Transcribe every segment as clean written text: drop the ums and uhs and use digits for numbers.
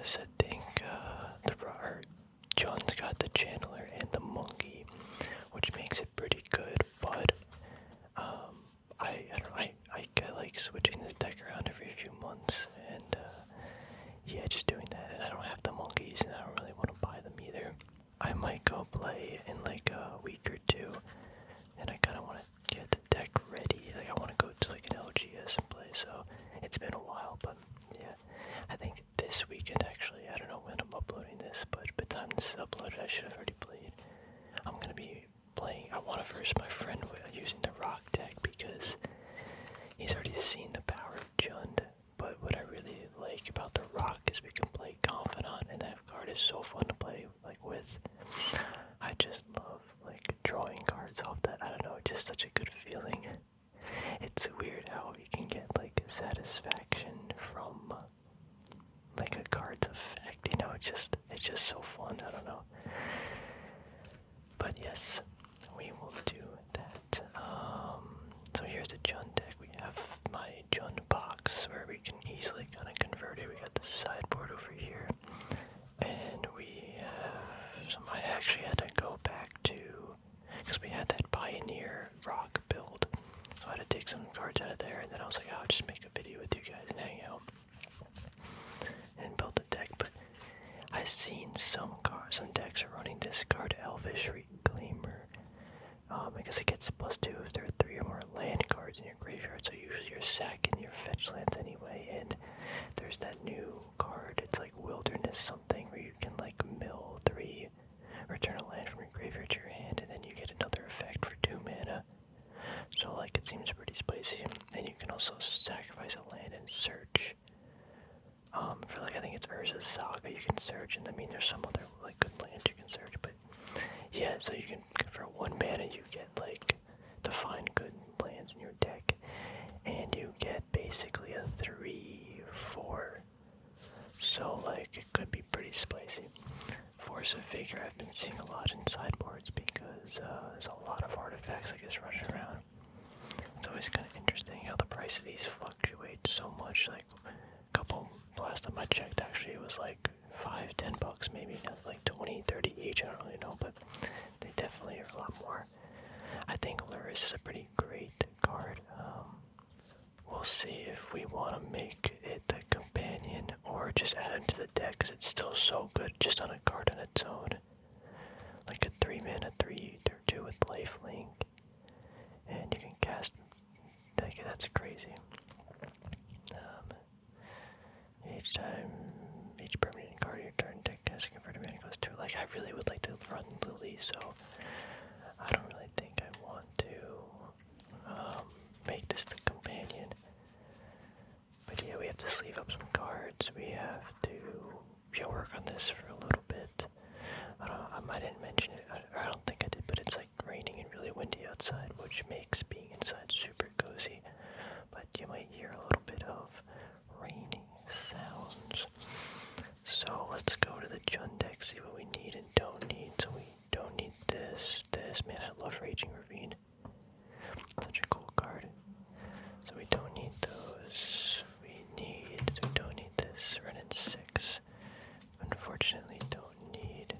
because I think John's got the Channeler and the Monkey, which makes it pretty good, but I don't know, I like switching this deck around every few months, and yeah, just doing that, and I don't have the Monkeys, and I don't really want to buy them either. I might go play in like a week or two, and I kind of want to get the deck ready. Like I want to go to like an LGS and play. So it's been a while, but yeah, I think this weekend actually. I don't know when I'm uploading this, but by the time this is uploaded, I should have already played. I'm gonna be playing. I want to verse my friend using the Rock deck because he's already seen the power of Jund. But what I really like about the Rock is we can play Confidant, and that card is so fun to play like with. I just love like drawing cards off that. I don't know, just such a good feeling. It's weird how you can get like satisfaction from like a card's effect. You know, it's just so fun. I don't know. But yes, we will do that. So here's the Jund deck. We have my Jund box where we can easily kind of convert it. We got the sideboard over here, and we have some. I actually had to go back to because we had that Pioneer Rock build, so I had to take some cards out of there, and then I was like, I'll just make a video with you guys and hang out and build the deck. But I've seen some decks are running this card, Elvish Reclaimer, because it gets +2 if there are 3 or more land cards in your graveyard, so usually you're sacking your fetch lands anyway. And there's that new card, it's like Wilderness something, where you can like mill 3, return a land from your graveyard to your hand, and then you get another effect for 2 mana. So like it seems pretty spicy. And you can also sacrifice a land and search. For like I think it's versus Saga, you can search, and I mean there's some other like good lands you can search, but yeah, so you can for 1 mana you get like to find good lands in your deck, and you get basically a 3/4. So like it could be pretty spicy. Force of Vigor I've been seeing a lot in sideboards because there's a lot of artifacts I guess running around. It's always kind of interesting how the price of these fluctuates so much. Like last time I checked, actually it was like $5-10 maybe. Now it's like 20-30 each. I don't really know, but they definitely are a lot more. I think Luris is a pretty great card. We'll see if we want to make it the companion or just add it to the deck because it's still so good just on a card on its own. Like a 3 mana 3/2 with lifelink, and you can cast. Like that's crazy. Each permanent card of your turn deck has converted mana goes to. Like I really would like to run Lily, so I don't really think I want to make this the companion. But yeah, we have to sleeve up some cards. We have to work on this for a little bit. I didn't mention it. I don't think I did, but it's like raining and really windy outside, which makes being inside super cozy. But you might hear a little bit of raining sounds. So let's go to the Jund deck, see what we need and don't need. So we don't need this. Man, I love Raging Ravine. Such a cool card. So we don't need those. We don't need this. Run in 6. Unfortunately, don't need.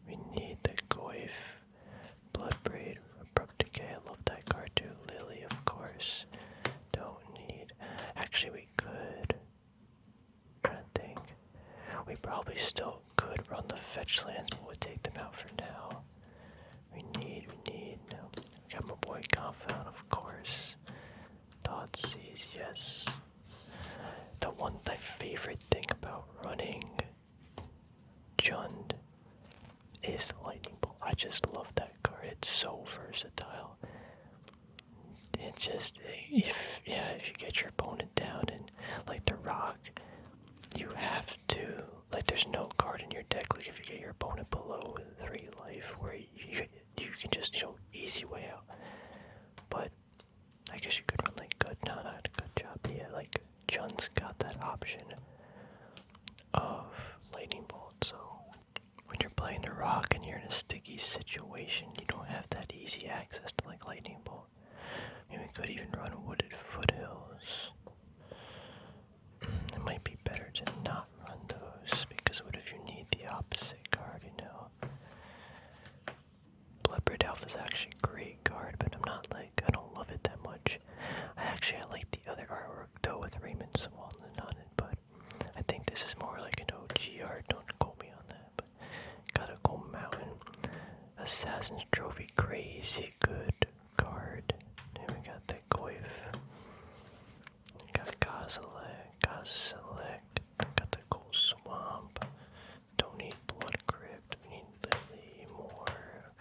We need the Goyf, Bloodbraid, Abrupt Decay. I love that card too. Lily, of course. Don't need. Actually, we could. I'm trying to think. We probably still could run the fetch lands, but we'll take them out for now. We need. No. We got my boy Confidant, of course. Thoughtseize, yes. My favorite thing about running Jund is Lightning Bolt. I just love that card. It's so versatile. It just, if you get your opponent down and like the Rock, you have to, like there's no card in your deck, like if you get your opponent below 3 life where you can just, easy way out. But I guess you could run like not a good job, but yeah, like Jund's got that option of Lightning Bolt, so when you're playing the Rock and you're in a sticky situation, you don't have that easy access to like Lightning Bolt. I mean, we could even run Wooded Foothills. It might be better to not run those because this is more like an OG art, don't quote me on that, but got a cool mountain. Assassin's Trophy, crazy good card. Then we got the Goyf. We got Kozilek, got the cool swamp. Don't need Blood Crypt, we need Lily, more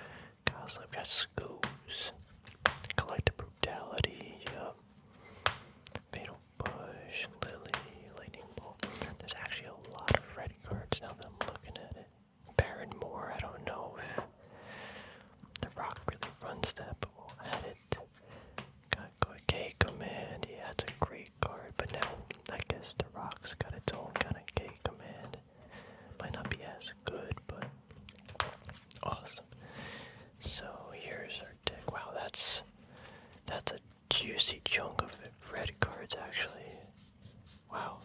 Kozilek, got Scoobs. Collect the Brutality, yup. Fatal Push, Lily, Lightning Bolt. There's actually a lot of red cards now that I'm looking at it. Baron Moore, I don't know if the Rock really runs that, but we'll add it. Got K Command, yeah, it's a great card, but now I guess the Rock's got its own kind of K Command. Might not be as good, but awesome. So here's our deck. Wow, that's a juicy chunk of red cards actually. Wow.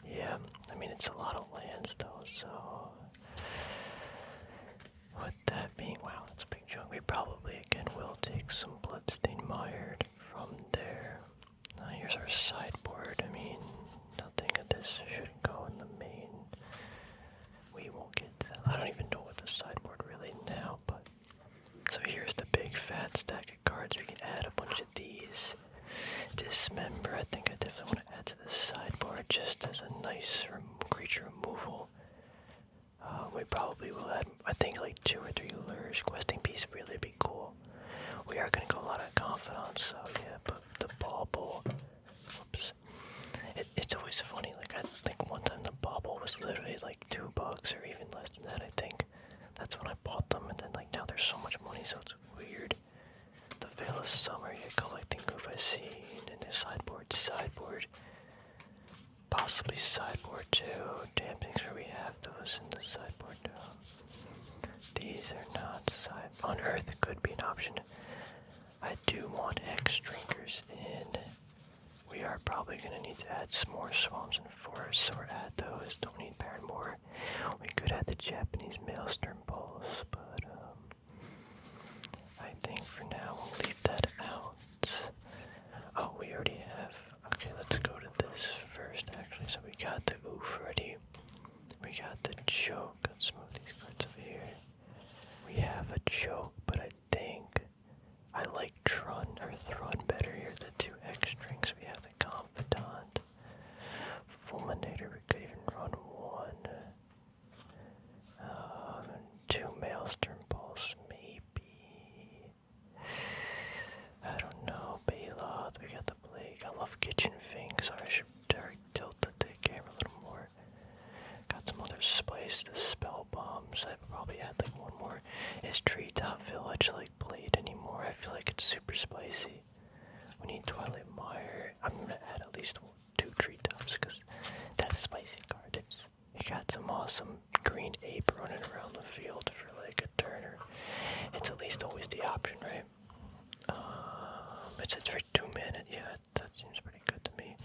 Yeah, I mean it's a lot of lands though, so with that being, wow, that's a big chunk. We probably again will take some Bloodstained Mired from there. Here's our sideboard. I mean, nothing of this should go in the main. We won't get that. I don't even know what the sideboard really now, but so here's the big fat stack of cards. We can add a bunch of these. Dismember, I think I definitely want to add to the sideboard just as a nice creature removal. We probably will add, I think, like 2 or 3 lures. Questing piece would really be cool. We are going to go a lot of confidence, so yeah, but the bauble, whoops. It's always funny, like I think one time the bauble was literally like $2 or even less than that, I think. That's when I bought them, and then like now there's so much money, so it's weird. The Veil of Summer, you're collecting Move I See, and the sideboard, possibly sideboard too. Damn, things where we have those in the sideboard too. These are not side. On Earth, it could be an option. I do want Hex Drinkers in. We are probably going to need to add some more swamps and forests, so we're at those. Don't need Paramore. We could add the Japanese Maelstrom Pulse, but I think for now we'll leave that out. Oh, we already have. Okay, let's go to this first actually. So we got the Oof ready. We got the Choke. Let's move these cards over here. We have a Choke, but I think I like Thrun better here. The 2 Hex Drinks. We have the Confidant. Fulminator, we could even run 1. 2 Maelstrom Pulse, maybe. I don't know. Bailout, we got the Plague. I love Kitchen Fink. Sorry, I should tilt the camera a little more. Got some other spice, the Spell Bombs. I probably add like 1 more. Is Treetop Village like played anymore? I feel like it's super spicy. We need Twilight Mire. I'm gonna add at least 2 Treetops because that's a spicy card. It got some awesome green ape running around the field for like a turner. It's at least always the option, right? It's for 2 mana. Yeah, that seems pretty good to me.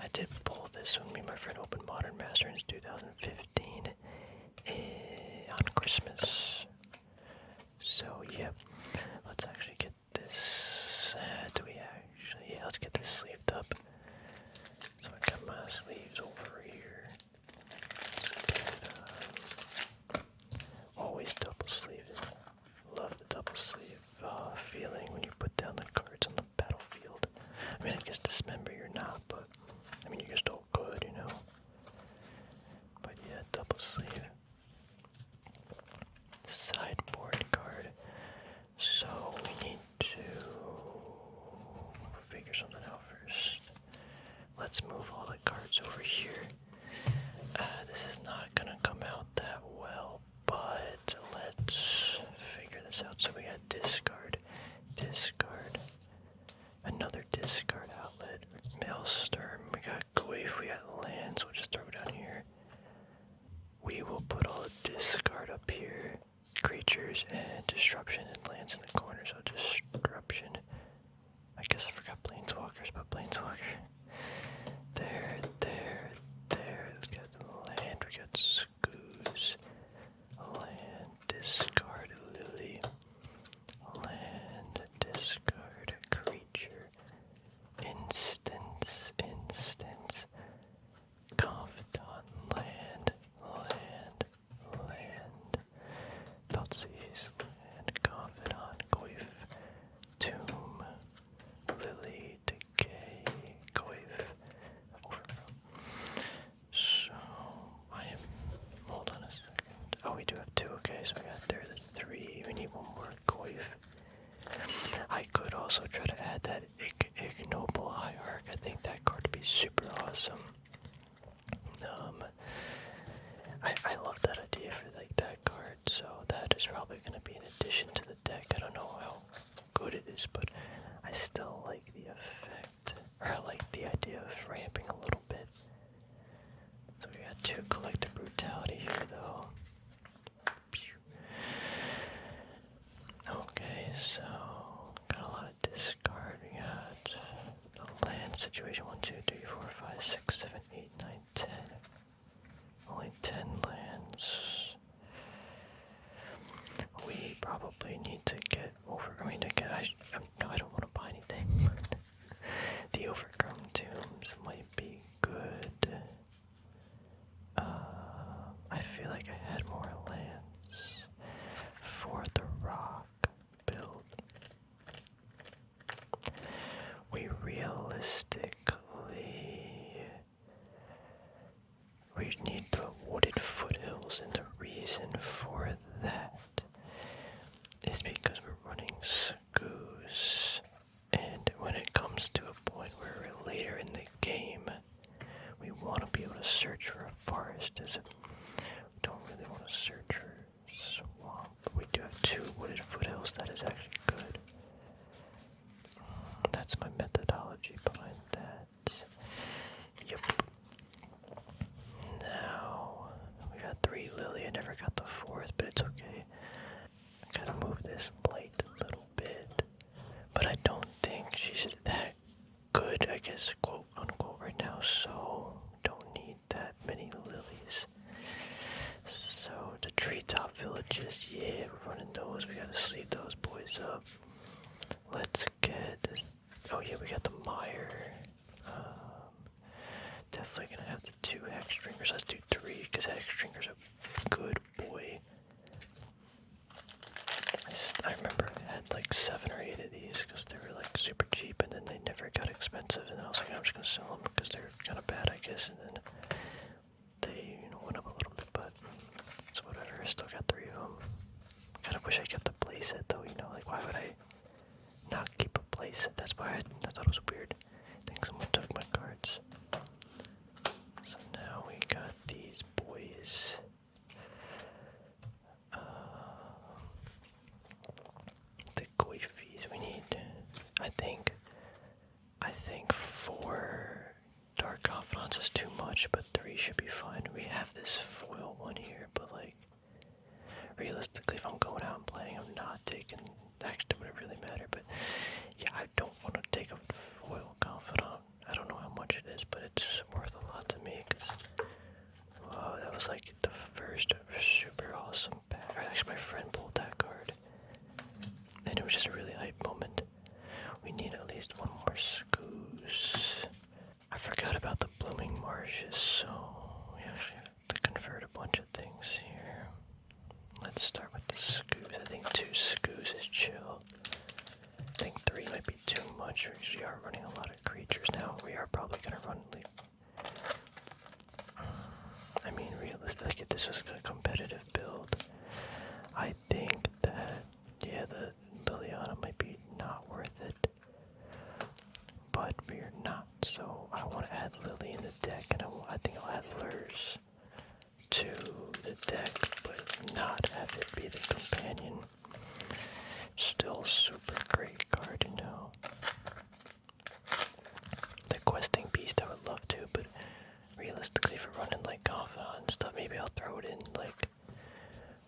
I did pull this when me and my friend opened Modern Master in 2015 on Christmas. So yeah, let's actually get this. Do we actually? Yeah, let's get this sleeved up. So I got my sleeves over here. Let's get always double sleeve. Love the double sleeve feeling when you put down the cards on the battlefield. I mean, I guess Dismember you're not, but I mean, you're still good, you know. But yeah, double sleeve. Sideboard card. So we need to figure something out first. Let's move all the cards over here. This is not gonna come out that well, but let's figure this out. So we got discard, another discard outlet, Maelstrom, we got Goyf, we got lands, we'll just throw it down here. We will put all the discard up here, creatures and disruption and lands in the corner, so disruption. I guess I forgot Planeswalkers, but Planeswalker. There. We got the land, we got Scoos, land, discard, Lily. also try to add that ignoble hierarch. I think that card would be super awesome. I love that idea for like that card, so that is probably going to be an addition to the deck. I don't know how good it is, but I still like the effect, or I like the idea of ramping a little bit. So we got 2 collective brutality here, though. Okay, so got a lot of discard. We got the land situation: 1, 2, 3, 4, 5, 6, 7, 8, 9, 10. Only 10 lands. We probably need to get over. I mean, no, I don't want to buy anything. The overgrown tombs might be good. I feel like I had more lands for the rock build. We need the wooded foothills, and the reason for that is because we're running Scoos, and when it comes to a point where we're later in the game, we want to be able to search for a forest. We don't really want to search for swamp. We do have 2 wooded foothills. That is actually good. That's my methodology behind that. Yep. Now, we got 3 Lily. I never got the 4th, but it's okay. I gotta move this light a little bit. But I don't think she's that good, I guess, quote unquote, right now, so don't need that many lilies. So, the treetop villages, yeah, we're running those. We gotta sleeve those boys up. Let's get. Oh, yeah, we got the mire. Definitely gonna have the 2 hex stringers. Let's do 3, because hex stringers are good boy. I remember I had like 7 or 8 of these because they were like super cheap, and then they never got expensive, and then I was like, I'm just gonna sell them because they're kind of bad, I guess, and then they, went up a little bit, but it's whatever. I still got 3 of them. Kind of wish I kept the playset though, like why would I not keep a playset? That's why I thought it was weird. I think someone took my cards. So now we got these boys. The koi fees we need. I think 4 dark confidants is too much, but 3 should be fine. We have this foil one here, but like realistically, if I'm going out and playing, I'm not taking. Actually, it wouldn't really matter, but yeah, I don't want to take a foil confidant. I don't know how much it is, but it's worth a lot to me. Wow, that was like the first super awesome pack. Actually, my friend pulled that card, and it was just a really hype moment. We need at least 1 more Scoos. I forgot about the blooming marshes, so we actually have to convert a bunch of things here. Let's start with the Scoos. I think 2 Scoos is chill. I think 3 might be too much, because we are running a lot of creatures now. We are probably going to run I mean, realistically, if this was a competitive build, I think that, yeah, the Liliana might be not worth it. But we're not, so I want to add Lily in the deck, and I think I'll add Lurs to the deck, but not have it be the companion. Still super great card, The questing beast I would love to, but realistically, for running like confidant and stuff, maybe I'll throw it in like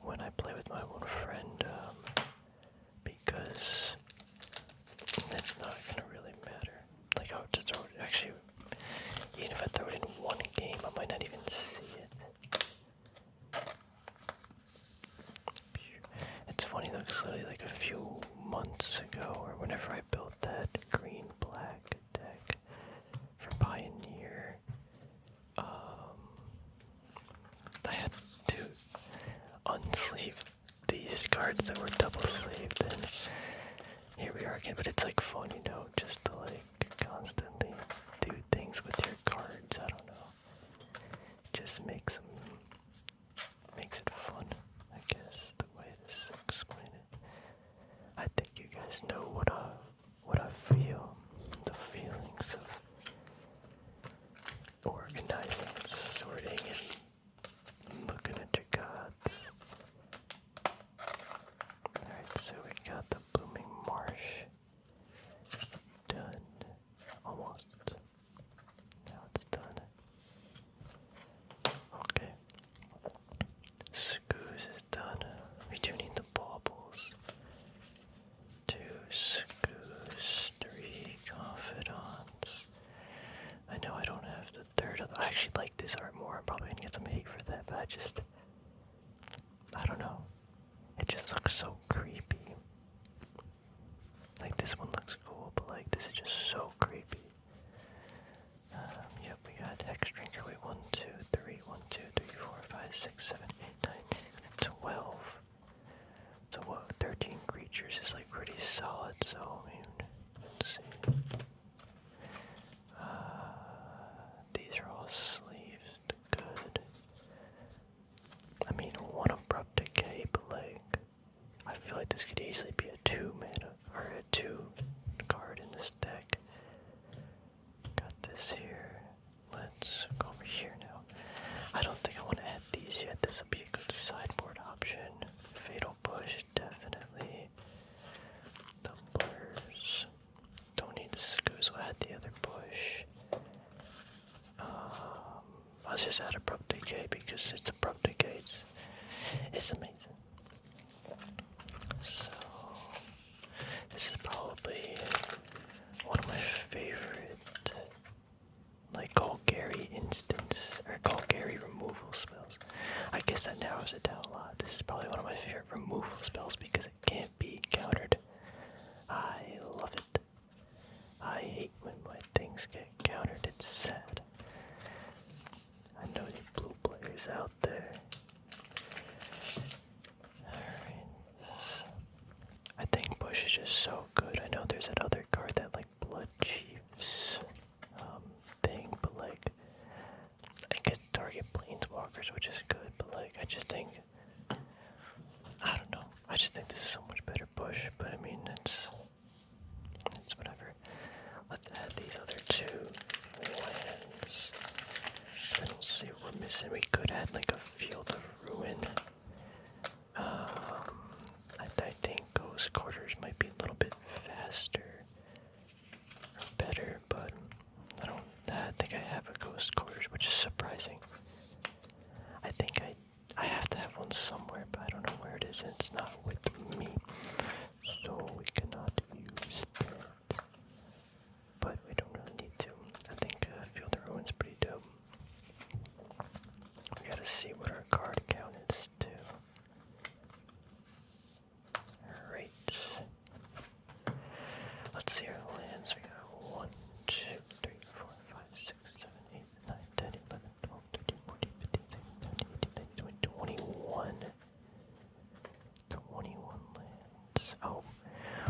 when I play with my one friend, because that's not gonna really matter. Like I'll just throw it. Actually, even if I throw it in 1 game, I might not even see it. It's funny though, because literally like a few months ago, or whenever I built that green-black deck for Pioneer, I had to unsleeve these cards that were double sleeved, and here we are again. But it's like fun, just to like constantly do things with your cards. I don't know, just makes it fun, I guess, the way to explain it. I think you guys know what organizing and sorting and looking at your cards. Alright, so we got the Blooming Marsh done. Almost. Now it's done. Okay. Scoos is done. We do need the baubles. 2 Scoos, 3 Confidants. I know I don't have the third of I actually like this art more. I'm probably gonna get some hate for that, but I don't know. It just looks so creepy. Like this one looks cool, but like this is just so creepy. Yep, we got Hex Drinker. Wait, 1, 2, 3, 1, 2, 3, 4, 5, 6, 7, 8, 9, 10, 12. So what? 13 creatures is like pretty solid. So I mean, let's see. These are all sleeved. Good. I mean, one Abrupt Decay, but like, I feel like this could easily be a 2 mana or a 2 card in this deck. Got this here. Let's go over here now. I don't think I want to add these yet. This will be a good sideboard option. Fatal Push, definitely. Tumblers. Don't need the Scoos. We'll add the other push. Let's just add Abrupt Decay because it's Abrupt Decay. It's amazing. So, this is probably one of my favorite, like, Golgari instance, or Golgari removal spells. I guess that narrows it down a lot. This is probably one of my favorite removal spells because it can't be countered. I love it. I hate when my things get countered. It's sad. I know you blue players out there. Alright. I think Bush is just so good. I know there's that other card, that like Blood Chiefs thing, but like I guess target planeswalkers, which is good, but like I just think I don't know. I just think this is so much better Bush, but I mean it's whatever. Let's add these other 2 lands. And we'll see what we're missing. We could add like a Field of Ruin. I think Ghost Quarters might be a little bit faster or better, but I think I have a Ghost Quarters, which is surprising. I think I have to have one somewhere, but I don't know where it is, and it's not with me, so we cannot use that. But we don't really need to. I think Field of Ruin's pretty dope. We gotta see what our card count is too. Alright. Let's see our lands. We got 1, 2, 3, 4, 5, 6, 7, 8, 9, 10, 11, 12, 13, 14, 15, 16, 17, 18, 19, 20, 21. 21 lands. Oh,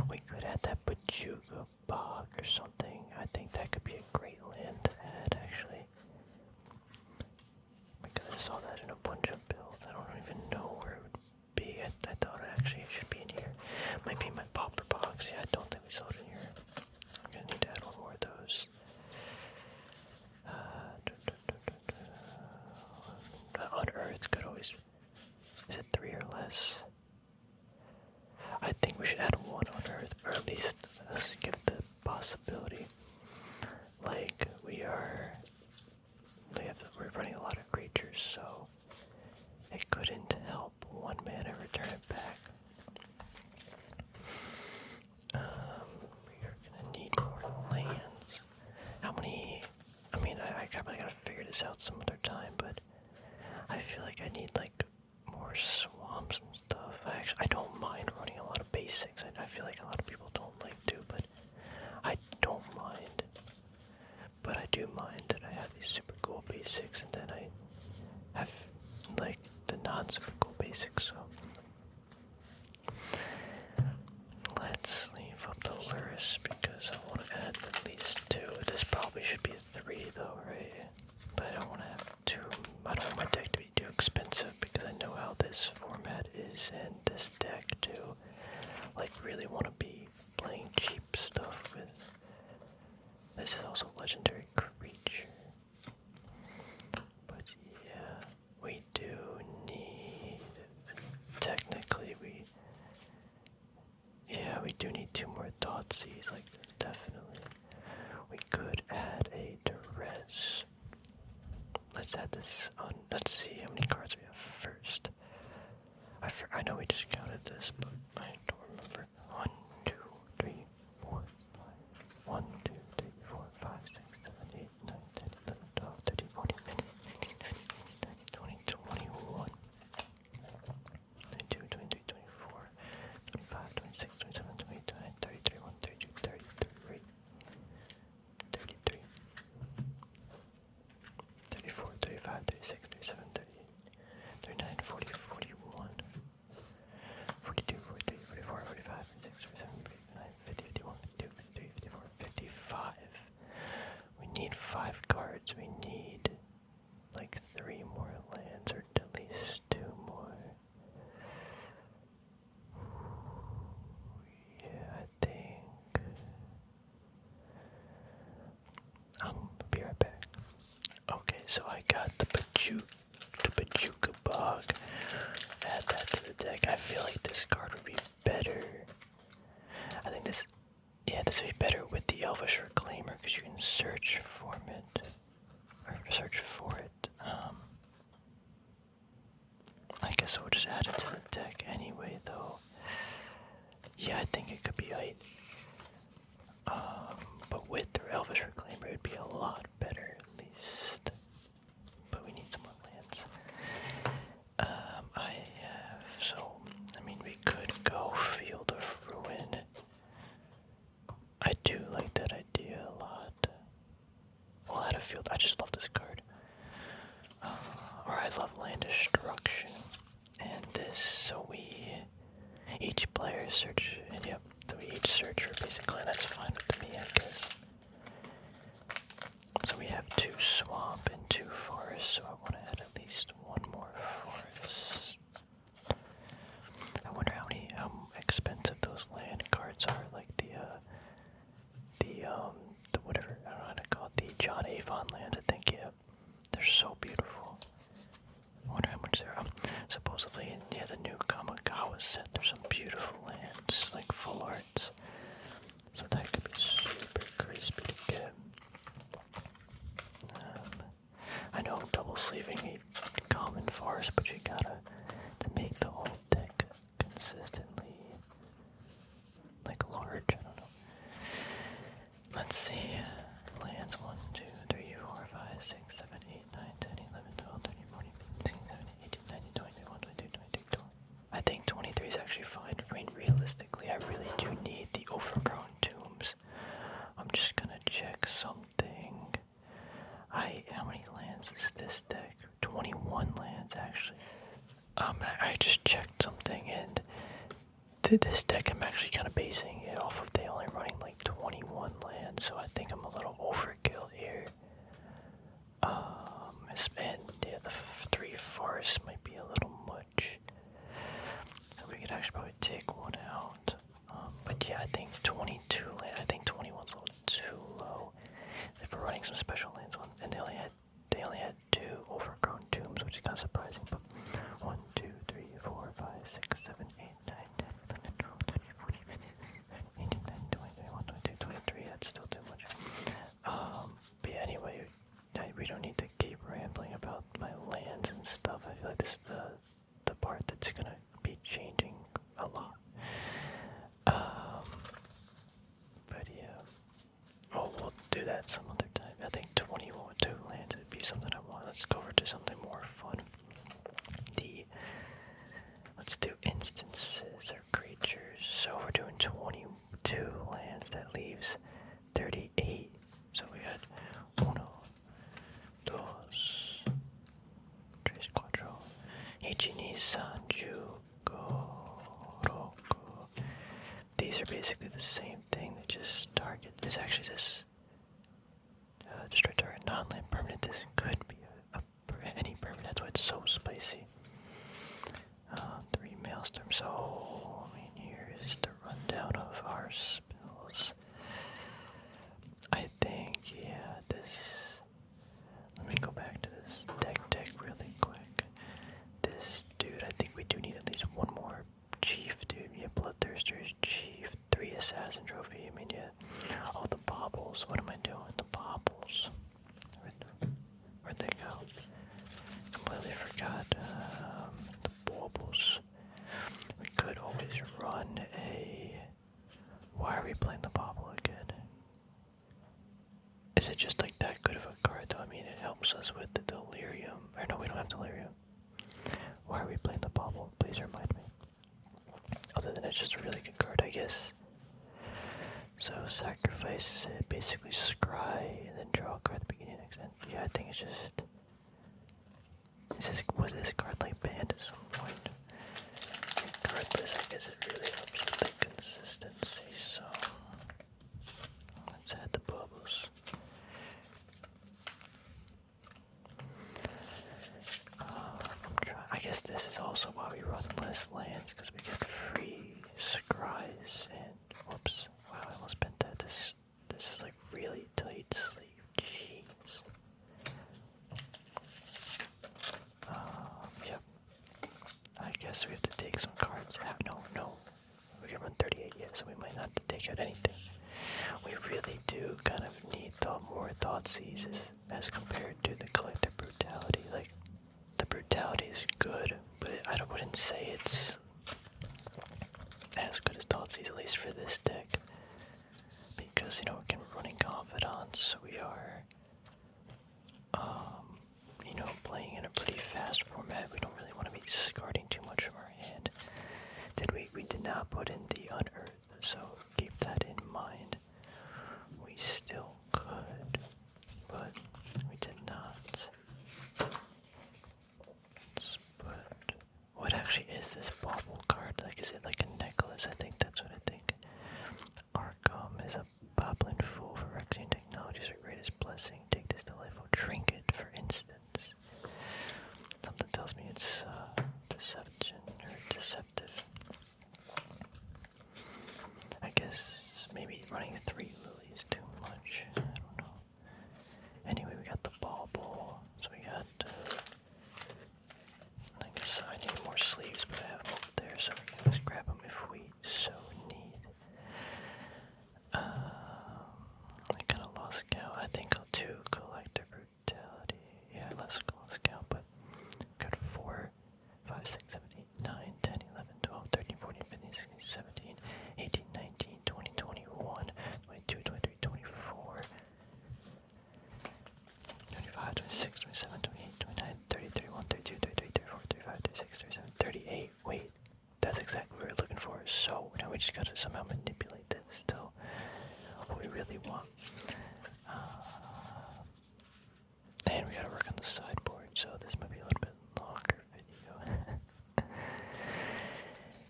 we could add that Bajuga Bog or something. I think that could be a great land to add, actually. Because I saw that in a bunch of builds. I don't even know where it would be. I thought actually it should be in here. Might be in my Pauper box. Yeah, I don't think we saw it in here. I'm gonna need to add one more of those. Unearthed could always. Is it 3 or less? I think we should add 1 on Earth, or at least let's give the possibility. Like we're running a lot of creatures, so it couldn't help 1 mana return it back. We are gonna need more lands. How many? I mean, I probably gotta figure this out some other time, but I feel like I need like more swamps and stuff. I don't mind running a lot of basics. I feel like a lot of people don't like to, but I don't mind. But I do mind that I have these super cool basics, and then I have like the non-super cool basics. So let's leave up the Luris because I want to add at least 2. This probably should be 3 though, right? But I don't want to have 2. I don't want my deck to be too expensive because I know how this format is, and this deck too. Like really want to be playing cheap stuff with. This is also legendary creature. this. Let's see how many cards we have first. I know we just counted this, but I don't remember. 1, 2, 3, 4, 5. 1, 2, 3, 4, 5, 6, 7, 8, 9, 10, 11, 12, 13, 14, 15, 16, 17, 18, 19, 20, 21. 22, 23, 24, 25, 26, 27, 28, 29, 30, 31, 32, 33, 33, 34, 35, 36, 37, 38, 39, 40, 41, 42, 43, 44, 45, 46, 47, 49, 50, 51, 52, 53, 54, 55. We need 5 cards. We need like 3 more lands, or at least 2 more. Yeah, I think. I'll be right back. Okay, so I got the Pachuca Bog. Add that to the deck. I feel like this card would be better. I think this would be better with the Elvish Reclaimer because you can search for it. I guess we'll just add it to the deck anyway, though. Yeah, I think it could be right. But with the Elvish Reclaimer, it'd be a lot better, at least. But we need some more lands. We could go Field of Ruin. I do like that idea a lot. We'll add a field. I just love this card. Or I love Land Destruction. And this, so each player search, and yep, so we each search for basic land. That's fine with me, I guess. So we have 2 swamp and 2 forest, so I want to add at least 1 more forest. I wonder how expensive those land cards are, like the whatever, I don't know how to call it, the John Avon lands, I think, yeah. They're so beautiful. I wonder how much they're, supposedly, yeah, the new Kamagawa set, there's some beautiful lands, like full arts. So that could be super crispy to get. I know double sleeving a common forest, but you gotta, to make the whole deck consistently, like, large, I don't know. Let's see. Lands 1, 2, 3, 4, 5, 6, 7, 8, 9, 10, 11, 12, 13, 14, 15, 16, 17, 18, 19, 20, 21, 22, 23, 24. I think 23 is actually fine. I mean, realistically, I really do need the Overgrown Tombs. I'm just gonna check something. How many lands is this deck? 21 lands, actually. I just checked something, and this deck, I'm actually kind of basing it off of they only running like 21 lands, so I think I'm a little overkill here. And yeah, the 3 forests might be a little much, so we could actually probably take 1 out. But yeah, I think 22 land. I think 21's a little too low. If we're running some special lands on, and they only had 2 Overgrown Tombs, which is kind of surprising. But 1, 2, 3, 4, 5, 6, 7, 8, 9, 10, 11, 12, 13, 14, 15, 16, 18, 19, 20, 21, 22, 23. That's still too much. But yeah, anyway, we don't need to keep rambling about my lands and stuff. I feel like this is the part that's gonna be changing a lot. But yeah. Oh, we'll do that some other time. I think 21 2 lands would be something I want. Let's go over to something more fun. Let's do instances or creatures. So we're doing 22 lands. That leaves 38. So we got 1, 2, 3, 4, Ichi, Sanju, Goroku. These are basically the same thing. They just target. There's actually this destroy target non-land permanent. This could be any permanent. That's why it's so spicy. 3 Maelstrom. So, I mean, here is the rundown of our spells. I think, yeah, let me go back to this deck really quick. This dude, I think got the baubles. We could always run a... Why are we playing the bauble again? Is it just like that good of a card though? I mean, it helps us with the delirium. Or no, we don't have delirium. Why are we playing the bauble? Please remind me. Other than it's just a really good card, I guess. So sacrifice it, basically scry, and then draw a card at the beginning next end. Yeah, I think it's just... Was this card like banned at some point? Regardless, I guess it really helps with the consistency, so... Let's add the bubbles. I guess this is also why we run less lands, because we get free scries and... Whoops. Wow, I almost bent that. This is like really tight sleeve. Jeez. Yep. I guess we have to take some cards out. No. We can run 38 yet, so we might not have to take out anything. We really do kind of need more Thoughtseize as compared to the Collective Brutality. Like, the Brutality is good, but I wouldn't say it's as good as Thoughtseize, at least for this deck. Because, we're running Confidants, so we are, playing in a pretty fast format. We don't really want to be discarding too much from our hand. We did not put in the Unearth, so keep that in mind. We still could, but we did not. Let's put... What actually is this bauble card? Like, is it like a necklace? I think that's what I think. Arkham is a Boblin Fool for Rexian Technologies, our greatest blessing. Take this delightful trinket, for instance. Something tells me it's deception or deceptive. I guess maybe running 3 lilies too much. I don't know. Anyway, we got the bauble, so we got. I guess I need more sleeves, but I have them over there, so we can just grab them if we so need. I kind of lost count. I think I'll do Collective Brutality. Yeah, I lost count, but got 4, 5, 6, 7, 8, 9, 10, 11, 12, 13, 14, 15, 16, 17, 18, 19, 20, 21, 22, 23, 24, 25, 26, 27, 28, 29, 30, 31, 32, 33, 34, 35, 36, 37, 38. Wait, that's exactly what we were looking for. So now we just gotta somehow manipulate this to what we really want. And we gotta work on the sideboard, so this might be a little bit longer video.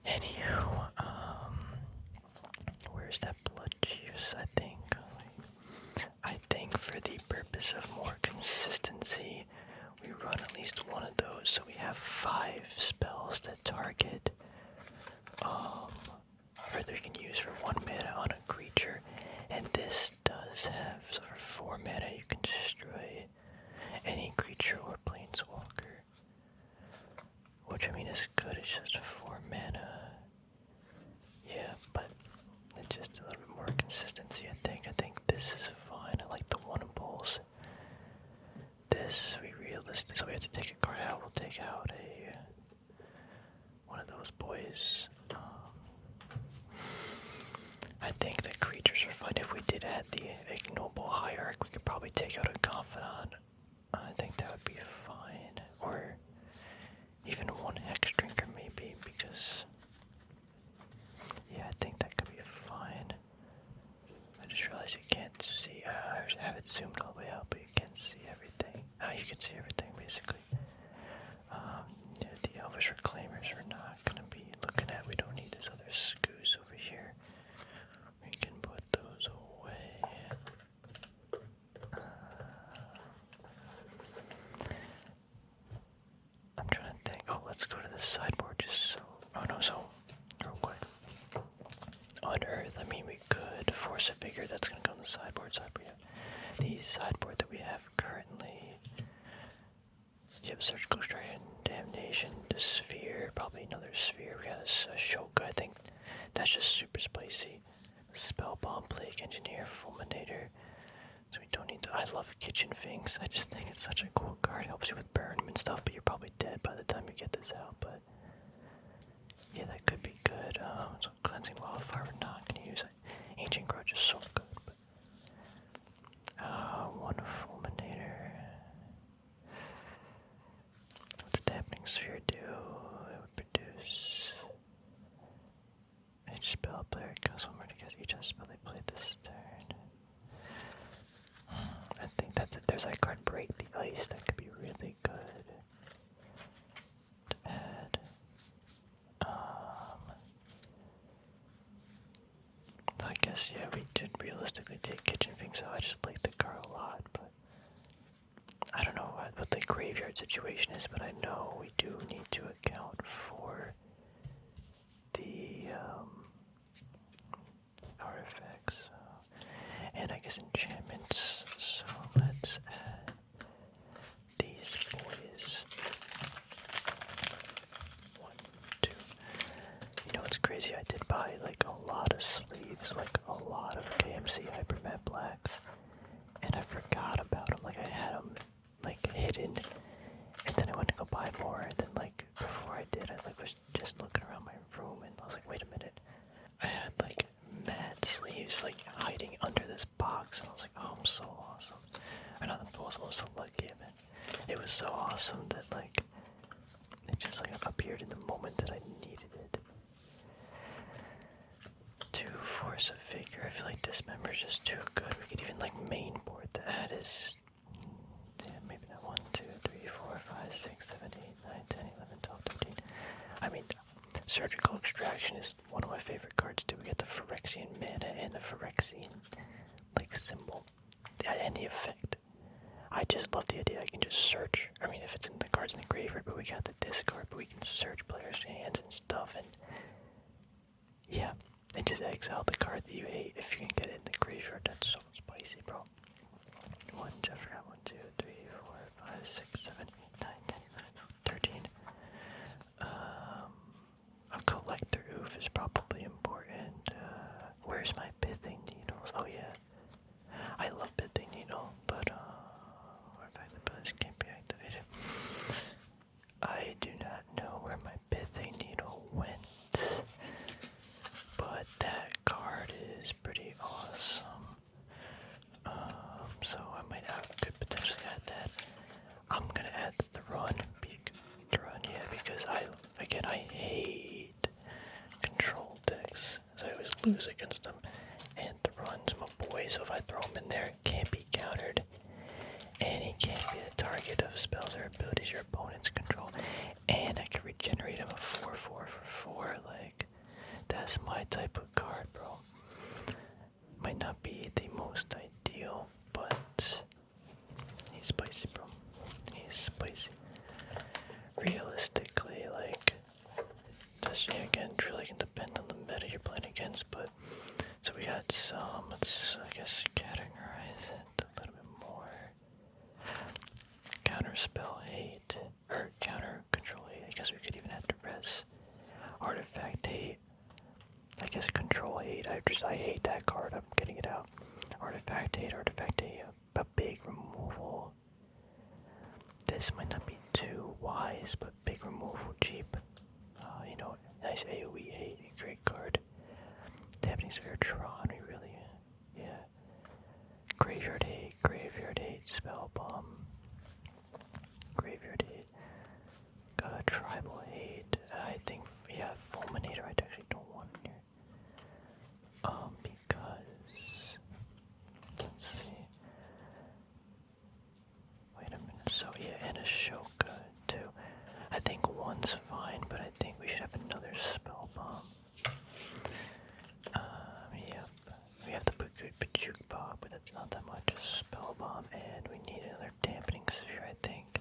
Anywho, where's that Blood Chiefs? I think for the purpose of more consistency, we run at least one of those, so we have 5 spells that target, or that we can use for 1 mana on a creature, and this does have, so for 4 mana you can destroy any creature or planeswalker, which I mean is good, it's just 4 mana. Yeah, but it's just a little bit more consistency, I think. I think this is fine. I like the 1 pulse. This, so we have to take a card out. We'll take out one of those boys. I think the creatures are fine. If we did add the Ignoble Hierarch, we could probably take out a Confidant. I think that would be fine. Or even 1 Hex Drinker maybe, because... Yeah, I think that could be fine. I just realized you can't see. I have it zoomed all the way out, but you can't see everything. You can see everything, basically. Yeah, the Elvish Reclaimers we're not going to be looking at. We don't need this other Scoos over here. We can put those away. I'm trying to think. Oh, let's go to the sideboard just so... Oh no, so... Real quick. Unearth, I mean, we could force a Vigor. That's going to go on the sideboard. The sideboard that we have currently... Yep, Surgical Strike and Damnation, the Sphere, probably another Sphere. We got a Shoka, I think that's just super spicy. Spellbomb, Plague Engineer, Fulminator, So we don't need to. I love Kitchen Finks. I just think it's such a cool card. It helps you with burn and stuff, but you're probably dead by the time you get this out. But yeah, that could be good. So Cleansing Wildfire, we're not going to use it. Ancient Grudge is so good. But, one Fulminator. What's Dampening Sphere do? It would produce. Each spell player goes one more to get each spell they play this turn. I think that's it. There's that card, Break the Ice. That could be really good to add. I guess, yeah, we did realistically take Kitchen Finks, so I just like the card a lot, but I don't know what the graveyard situation is, but I know we do need to account for the artifacts, and I guess enchantments, so let's add these boys. 1, 2. You know what's crazy? I did buy like a lot of sleeves, like a lot of KMC Hypermat Blacks, and I forgot about them. Like I had them like hidden, and then I went to go buy more, and then like before I did, I like was just looking around my room, and I was like, wait a minute, I had like mad sleeves like hiding under this box, and I was like, oh, I'm so awesome. Or not awesome, I'm so lucky, man. It was so awesome that like it just like appeared in the moment that I needed it. To force a figure, I feel like Dismember is just too good. We could even like main board the add is, yeah, maybe not 1, 2, 3, 4, 5, 6, 7, 8, 9, 10, 11, 12, 13. I mean, Surgical Extraction is one of my favorite cards too. We get the Phyrexian mana and the Phyrexian like symbol, and the effect. I just love the idea I can just search. I mean, if it's in the cards in the graveyard, but we got the discard, but we can search players' hands and stuff, and yeah, and just exile the card that you hate if you can get it in the graveyard. That's so spicy, bro. 1, I forgot 1, 2, 3, 4, 5, 6, 7, 8, 9, 10, 11, 13. A collector oof is probably important. Where's my pithing needles? Oh yeah, I love pithing needle, but this can't be activated. I do not know where my pithing needle went, but that card is pretty awesome. So I might could potentially add that. I'm gonna add the run, yeah, because I hate control decks, so I always lose against them. And the run's my boy, so if I throw him in there, it can't be countered, and he can't be the target of spells or abilities your opponents control. And I can regenerate him a 4/4 for 4. Like, that's my type of card, bro. Might not be the most ideal, but he's spicy, bro. He's spicy. Realistically, like, this, yeah, again, really can depend on the meta you're playing against, but, so we got some, let's, I guess, categorize it a little bit more. Counter spell hate, or counter control hate, I guess we could even add duress. Artifact hate, I guess control hate, I hate that card, I'm getting it out. Artifact hate, a big removal. This might not be too wise, but big removal cheap. You know, nice AoE hate, great card. Dampening Sphere Tron, we really, yeah. Graveyard hate, Spell Bomb. Graveyard hate. Tribal hate. I think, yeah, Fulminator I actually don't want here. Because, let's see. Wait a minute, so yeah, and Ashoka too. I think one's fine, but I think we should have another Spell Bomb. Yep. We have the Bajuk Bog, but it's not that much. A Spell Bomb, and we need another Dampening Sphere, I think.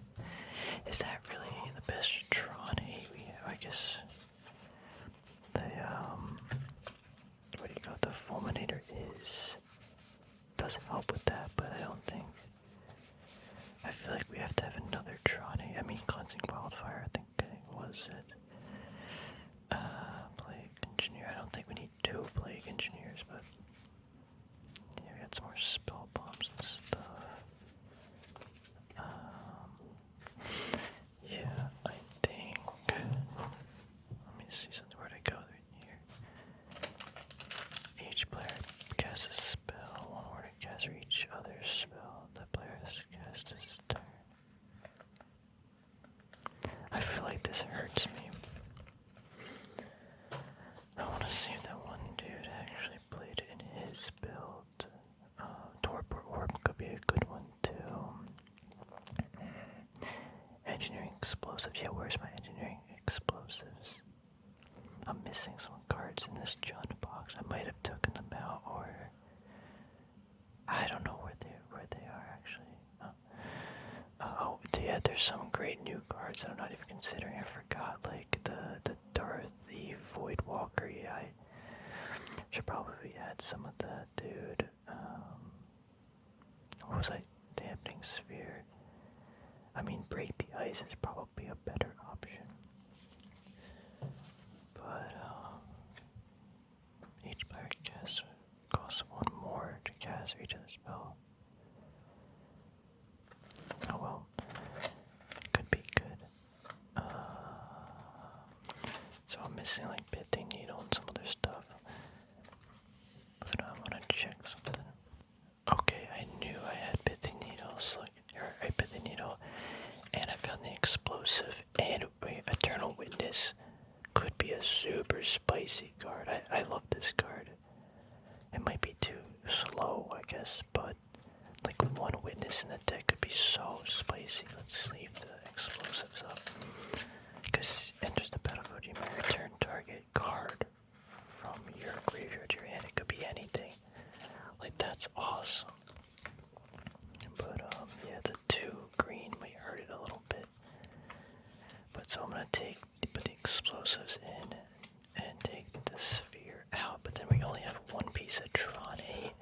Is that really the best Tron hate we have? I guess the, what do you call it? The Fulminator doesn't help with that, but I don't think. I feel like we have to have another Tron explosives. Yeah, where's my engineering explosives? I'm missing some cards in this junk box. I might have taken them out, or I don't know where they are actually. Oh, yeah, there's some great new cards that I'm not even considering. I forgot, like the Darth, the Void Walker. Yeah, I should probably add some of that, dude. What was I? Dampening Sphere. I mean, Break the Ice is probably a better option. But, each player casts costs one more to cast each of the spell. Oh well, could be good. So I'm missing like Pithy Needle and some other stuff. But I want to check something. Okay, I knew I had Pithy Needles, or a Pithy Needle, and I found the explosive, and wait, Eternal Witness could be a super spicy card. I love this card. It might be too slow, I guess, but like one witness in the deck could be so spicy. Let's leave the explosives up. Because enters the battlefield, you may return target card from your graveyard to your hand. It could be anything. Like, that's awesome. But, yeah, the 2 green might hurt it a little bit. But so I'm gonna put the explosives in and take the sphere out. But then we only have one piece of Tron 8.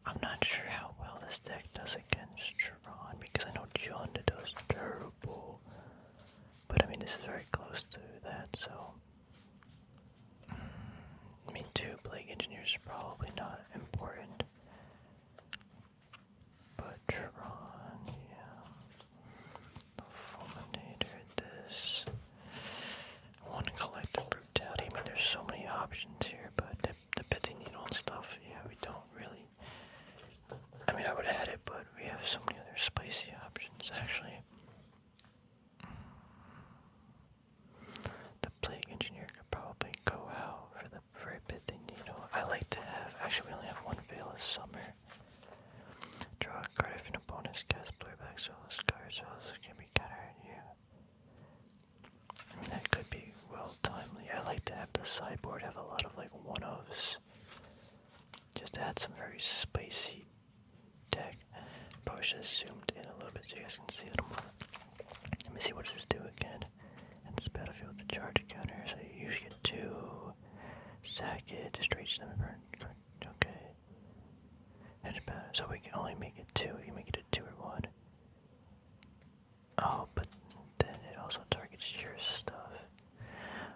I'm not sure how well this deck does against Tron, because I know Jund does terrible. But I mean, this is very close to that, so. I mean, 2 Plague Engineers are probably not important. But Tron, yeah. The Fulminator, this. 1 Collective Brutality. I mean, there's so many options here, but the Pithy Needle and stuff, yeah, we don't really. I mean, I would add it, but we have so many other spicy options, actually. The Plague Engineer could probably go out for a Pithy Needle. I like to have, actually we only have 1 Veil of Summer. Draw a card if an opponent's cast playback, so this card, so this can be countered here. I mean, that could be well timely. I like to have the sideboard have a lot of like one-ofs. Just to add some very spicy deck. Probably should have zoomed in a little bit so you guys can see it more. Let me see, what does this do again? In this battlefield, the charge counter, so you usually get 2, sack it, destroy each of them, okay. And it's bad, so we can only make it 2, we can make it a 2 or 1. Oh, but then it also targets your stuff.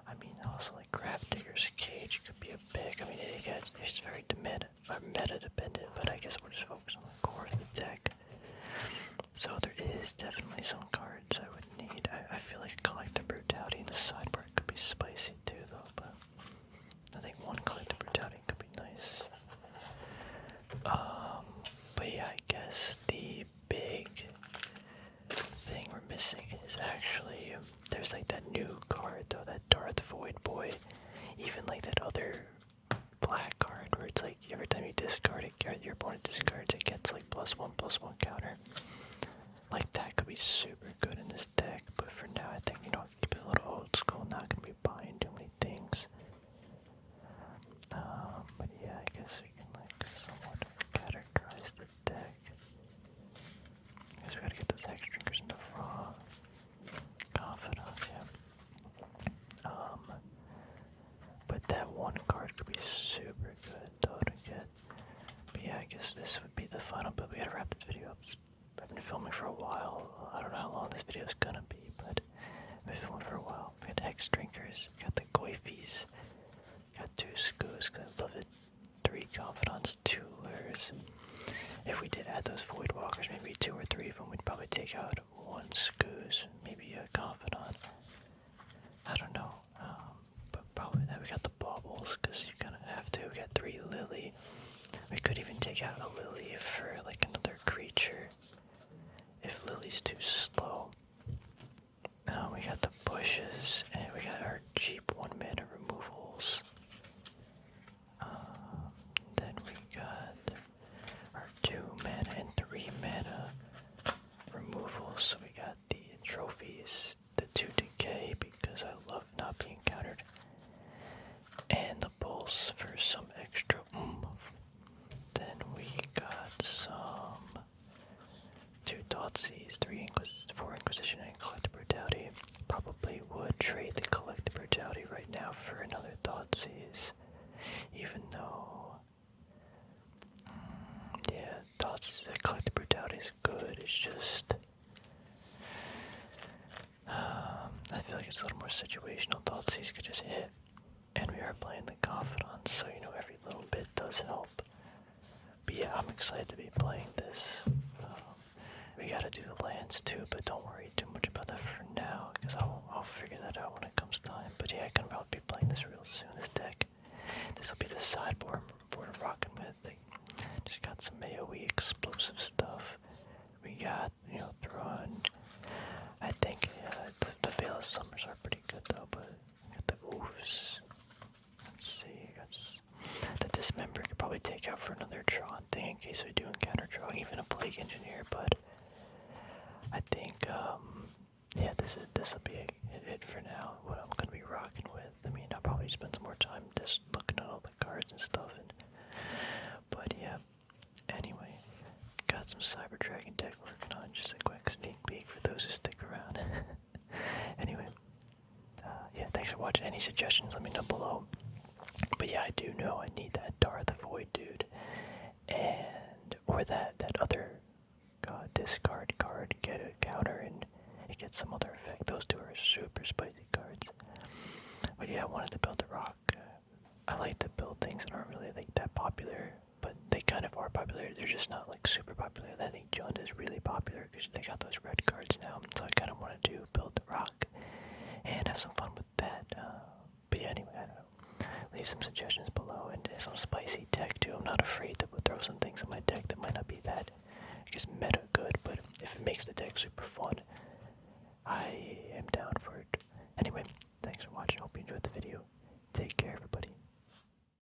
I mean, also like Grafdigger's Cage could be a pick. I mean, it's very meta dependent, but I guess we'll just focus on the core of the deck. So there is definitely some cards I would need. I feel like Collective Brutality in the sideboard could be spicy too, though, but I think 1 Collective Brutality could be nice. But yeah, I guess the big thing we're missing is actually, there's like that new card though, that Darth Void Boy, even like that other black card where it's like every time you discard it, your opponent discards, it gets like +1/+1 counter. Like that could be super good in this deck, but for now I think, keep it a little old school, not gonna be buying too many things. But yeah, I guess we can like somewhat categorize the deck. I guess we gotta get those Hex Drinkers in the raw. Confidant, yeah. But that 1 card could be super good though to get. But yeah, I guess this would be the final, but we gotta wrap this video up. I've been filming for a while. I don't know how long this video is gonna be, but I've been filming for a while. We got Hex Drinkers, got the Goifis, got 2 Skoos, because I love it. 3 Confidants, 2 Lures. If we did add those Void Walkers, maybe 2 or 3 of them, we'd probably take out 1 Skoos, maybe a Confidant. I don't know. But probably that we got the Baubles, because you kind of have to. We got 3 Lily. We could even take out a Lily for like another creature if Lily's too slow. We got the bushes, and we got our cheap 1 mana removals. Then we got our 2 mana and 3 mana removals. So we got the trophies, gets a little more situational. Thoughts these could just hit. And we are playing the Confidant, so you know every little bit does help. But yeah, I'm excited to be playing this. We gotta do the lands too, but don't worry too much about that for now, because I'll figure that out when it comes time. But yeah, I can probably be playing this real soon, this deck. This will be the sideboard we're rocking with. They just got some AoE explosive stuff. We got, you know, throwing. I think the Veil of Summers are pretty good though, but we got the Oofs. Let's see, the Dismember could probably take out for another Tron thing in case we do encounter Tron, even a Plague Engineer, but I think, yeah, this will be it for now, what I'm going to be rocking with. I mean, I'll probably spend some more time just looking at all the cards and stuff, but yeah, anyway, got some Cyber Dragon deck working on, just a quick sneak peek for those who stick around. Anyway, yeah, thanks for watching. Any suggestions, let me know below. But yeah, I do know I need that Darth Void dude, or that other discard card, get a counter, and it gets some other effect. Those two are super spicy cards. But yeah, I wanted to build a rock. I like to build things that aren't really like that popular, but they kind of are popular. They're just not like super popular. I think Jund is really popular because they got those red cards now. So I kind of wanted to build the rock and have some fun with that. But yeah, anyway, I don't know. Leave some suggestions below and some spicy tech too. I'm not afraid to throw some things in my deck that might not be that, I guess, meta good, but if it makes the deck super fun, I am down for it. Anyway, thanks for watching. Hope you enjoyed the video. Take care, everybody.